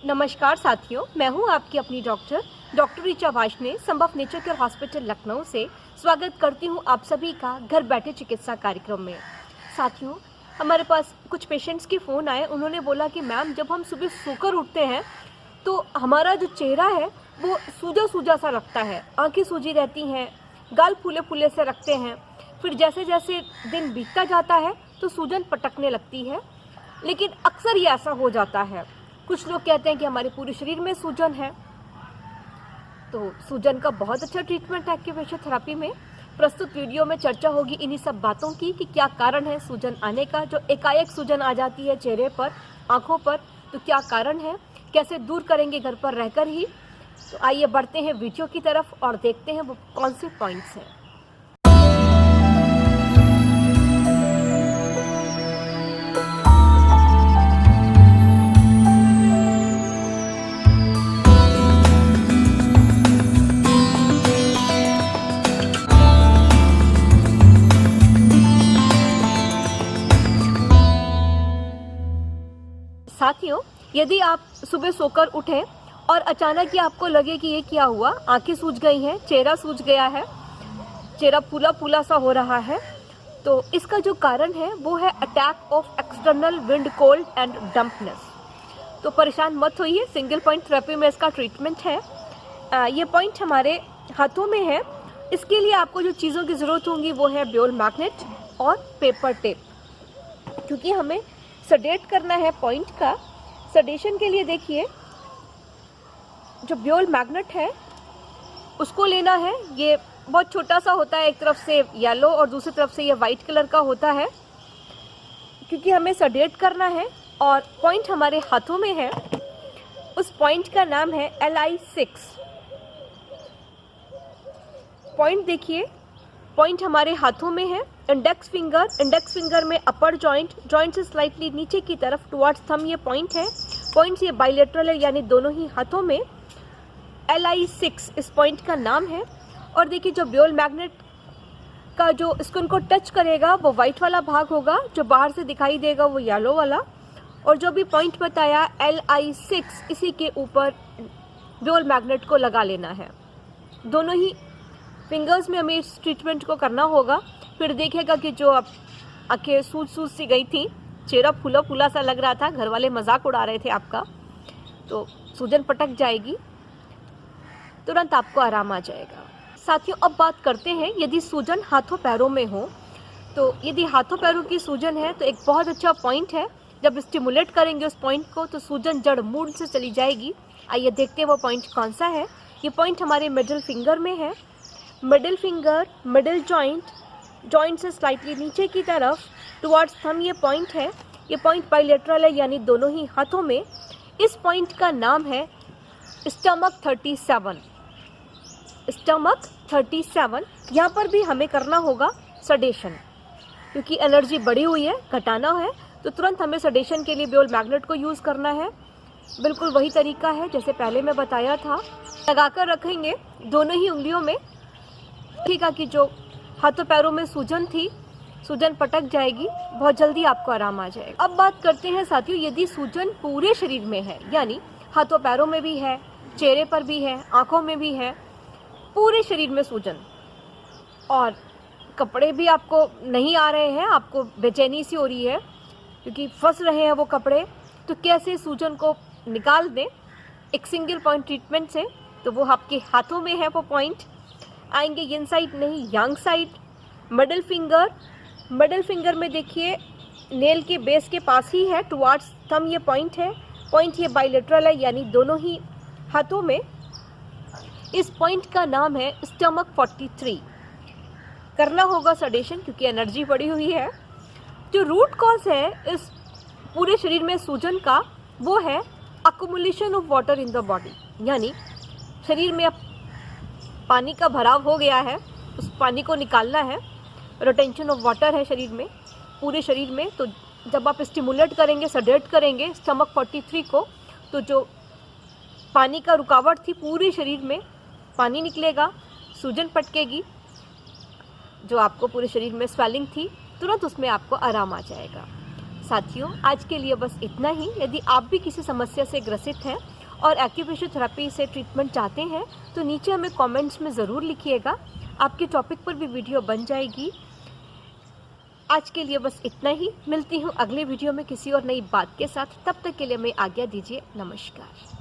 नमस्कार साथियों, मैं हूं आपकी अपनी डॉक्टर ऋचा वार्ष्णेय संभव नेचर केयर हॉस्पिटल लखनऊ से स्वागत करती हूं आप सभी का घर बैठे चिकित्सा कार्यक्रम में। साथियों, हमारे पास कुछ पेशेंट्स के फ़ोन आए। उन्होंने बोला कि मैम, जब हम सुबह सोकर उठते हैं तो हमारा जो चेहरा है वो सूजा सूजा सा लगता है, आंखें सूजी रहती हैं, गाल फूले फूले से रखते हैं। फिर जैसे जैसे दिन बीतता जाता है तो सूजन पटकने लगती है, लेकिन अक्सर ये ऐसा हो जाता है। कुछ लोग कहते हैं कि हमारे पूरे शरीर में सूजन है। तो सूजन का बहुत अच्छा ट्रीटमेंट है एक्यूप्रेशर थेरेपी में। प्रस्तुत वीडियो में चर्चा होगी इन्हीं सब बातों की कि क्या कारण है सूजन आने का। जो एकाएक सूजन आ जाती है चेहरे पर, आंखों पर, तो क्या कारण है, कैसे दूर करेंगे घर पर रहकर ही। तो आइए बढ़ते हैं वीडियो की तरफ और देखते हैं वो कौन से पॉइंट्स हैं। साथियों, यदि आप सुबह सोकर उठें और अचानक ही आपको लगे कि ये क्या हुआ, आंखें सूज गई हैं, चेहरा सूज गया है, चेहरा फूला फूला सा हो रहा है, तो इसका जो कारण है वो है attack of external wind cold and dampness. तो परेशान मत होइए, सिंगल पॉइंट थेरेपी में इसका ट्रीटमेंट है। ये पॉइंट हमारे हाथों में है। इसके लिए आपको जो चीज़ों की ज़रूरत होगी वो है ब्योल मैग्नेट और पेपर टेप, क्योंकि हमें सडेट करना है पॉइंट का। सडेशन के लिए देखिए, जो ब्योल मैग्नेट है उसको लेना है। ये बहुत छोटा सा होता है, एक तरफ से येलो और दूसरी तरफ से ये वाइट कलर का होता है, क्योंकि हमें सडेट करना है। और पॉइंट हमारे हाथों में है, उस पॉइंट का नाम है LI6 पॉइंट। देखिए, पॉइंट हमारे हाथों में है। इंडेक्स फिंगर में अपर जॉइंट से स्लाइटली नीचे की तरफ टुवर्ड्स थंब ये पॉइंट है। पॉइंट ये बाइलेटरल है, यानी दोनों ही हाथों में। LI6 इस पॉइंट का नाम है। और देखिए, जो ब्योल मैग्नेट का जो स्किन को टच करेगा वो वाइट वाला भाग होगा, जो बाहर से दिखाई देगा वो येलो वाला। और जो भी पॉइंट बताया LI6, इसी के ऊपर ब्योल मैग्नेट को लगा लेना है। दोनों ही फिंगर्स में हमें इस ट्रीटमेंट को करना होगा। फिर देखेगा कि जो आंखें सूज सी गई थी, चेहरा फूला फूला सा लग रहा था, घर वाले मजाक उड़ा रहे थे आपका, तो सूजन पटक जाएगी, तुरंत आपको आराम आ जाएगा। साथियों, अब बात करते हैं यदि सूजन हाथों पैरों में हो। तो यदि हाथों पैरों की सूजन है तो एक बहुत अच्छा पॉइंट है। जब स्टिमुलेट करेंगे उस पॉइंट को तो सूजन जड़ मूल से चली जाएगी। आइए देखते हैं वो पॉइंट कौन सा है। ये पॉइंट हमारे मिडिल फिंगर में है। मिडिल फिंगर, मिडिल जॉइंट से स्लाइटली नीचे की तरफ टुवर्ड्स थंब ये पॉइंट है। ये पॉइंट बाइलेटरल है, यानी दोनों ही हाथों में। इस पॉइंट का नाम है स्टमक 37। स्टमक 37। यहाँ पर भी हमें करना होगा सडेशन, क्योंकि एनर्जी बढ़ी हुई है, घटाना है, तो तुरंत हमें सडेशन के लिए ब्योल मैग्नेट को यूज़ करना है। बिल्कुल वही तरीका है जैसे पहले मैं बताया था। लगाकर रखेंगे दोनों ही उंगलियों में, ठीक है, कि जो हाथों पैरों में सूजन थी, सूजन पटक जाएगी, बहुत जल्दी आपको आराम आ जाएगा। अब बात करते हैं साथियों, यदि सूजन पूरे शरीर में है, यानी हाथों पैरों में भी है, चेहरे पर भी है, आंखों में भी है, पूरे शरीर में सूजन, और कपड़े भी आपको नहीं आ रहे हैं, आपको बेचैनी सी हो रही है क्योंकि फंस रहे हैं वो कपड़े, तो कैसे सूजन को निकाल दें एक सिंगल पॉइंट ट्रीटमेंट से। तो वो आपके हाथों में है। वो पॉइंट आएंगे इन साइड नहीं, यांग साइड। मिडिल फिंगर में देखिए, नेल के बेस के पास ही है, टुवर्ड्स थंब ये पॉइंट है। पॉइंट ये बाइलेटरल है, यानी दोनों ही हाथों में। इस पॉइंट का नाम है स्टमक 43। करना होगा सडेशन, क्योंकि एनर्जी बढ़ी हुई है। जो रूट कॉज है इस पूरे शरीर में सूजन का, वो है accumulation of water in the body, यानी शरीर में अब पानी का भराव हो गया है, उस पानी को निकालना है। रिटेंशन ऑफ वाटर है शरीर में, पूरे शरीर में। तो जब आप स्टिमुलेट करेंगे, सडेट करेंगे स्टमक 43 को, तो जो पानी का रुकावट थी पूरे शरीर में, पानी निकलेगा, सूजन पटकेगी, जो आपको पूरे शरीर में स्वेलिंग थी, तुरंत उसमें आपको आराम आ जाएगा। साथियों, आज के लिए बस इतना ही। यदि आप भी किसी समस्या से ग्रसित हैं और एक्यूप्रेशर थेरेपी से ट्रीटमेंट चाहते हैं तो नीचे हमें कमेंट्स में ज़रूर लिखिएगा, आपके टॉपिक पर भी वीडियो बन जाएगी। आज के लिए बस इतना ही, मिलती हूँ अगले वीडियो में किसी और नई बात के साथ। तब तक के लिए मैं आज्ञा दीजिए, नमस्कार।